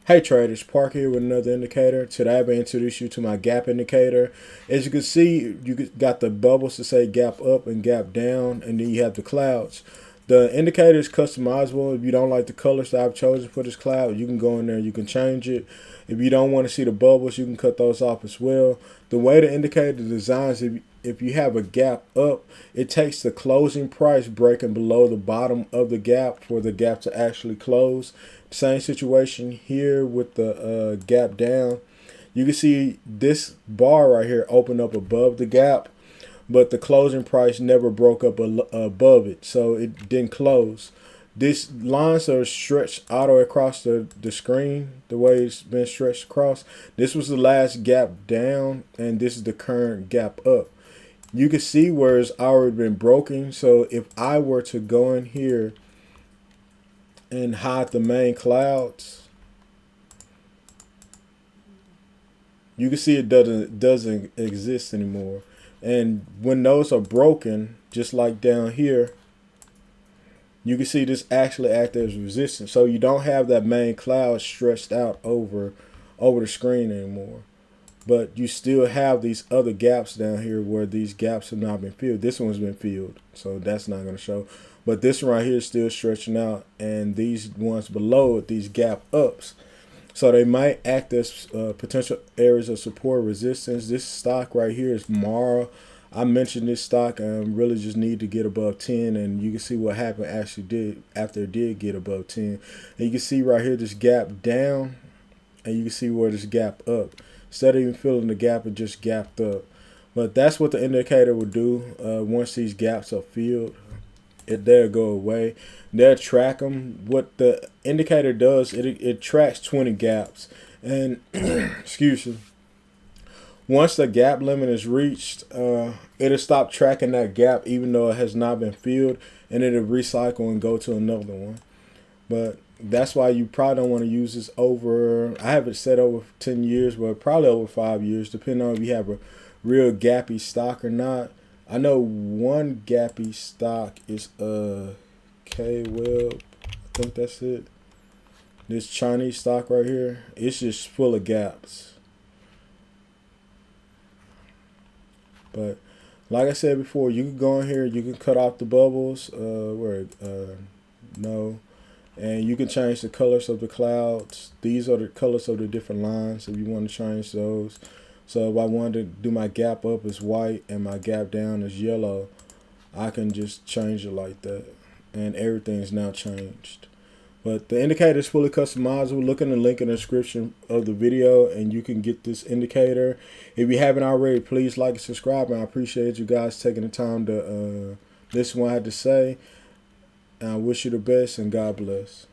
Hey traders, Park here with another indicator. Today I'm going to introduce you to my gap indicator. As you can see, you got the bubbles to say gap up and gap down, and then you have the clouds. The indicator is customizable. If you don't like the colors that I've chosen for this cloud, you can go in there, you can change it. If you don't want to see the bubbles, you can cut those off as well. The way the indicator designs, if you have a gap up, it takes the closing price breaking below the bottom of the gap for the gap to actually close. Same situation here with the gap down. You can see this bar right here open up above the gap, but the closing price never broke up above it, so it didn't close. These lines are stretched out across the screen, the way it's been stretched across. This was the last gap down, and this is the current gap up. You can see where it's already been broken, so if I were to go in here and hide the main clouds, you can see it doesn't exist anymore. And when those are broken, just like down here, you can see this actually act as resistance. So you don't have that main cloud stretched out over the screen anymore. But you still have these other gaps down here where these gaps have not been filled. This one's been filled, so that's not going to show. But this one right here is still stretching out, and these ones below it, these gap ups. So they might act as potential areas of support resistance. This stock right here is Mara. I mentioned this stock and really just need to get above 10, and you can see what happened actually did after it did get above 10. And you can see right here this gap down, and you can see where this gap up. Instead of even filling the gap, it just gapped up. But that's what the indicator will do once these gaps are filled. They'll go away. They'll track them. What the indicator does, it tracks 20 gaps. And, excuse me, once the gap limit is reached, it'll stop tracking that gap even though it has not been filled, and it'll recycle and go to another one. But that's why you probably don't want to use this over, I have it set over 10 years, but probably over 5 years, depending on if you have a real gappy stock or not. I know one gappy stock is K-Web. I think that's it. This Chinese stock right here, it's just full of gaps. But like I said before, you can go in here, you can cut off the bubbles, no. And you can change the colors of the clouds. These are the colors of the different lines if you want to change those. So if I wanted to do my gap up as white and my gap down as yellow, I can just change it like that. And everything's now changed. But the indicator is fully customizable. Look in the link in the description of the video and you can get this indicator. If you haven't already, please like and subscribe. And I appreciate you guys taking the time to listen to what I had to say. And I wish you the best and God bless.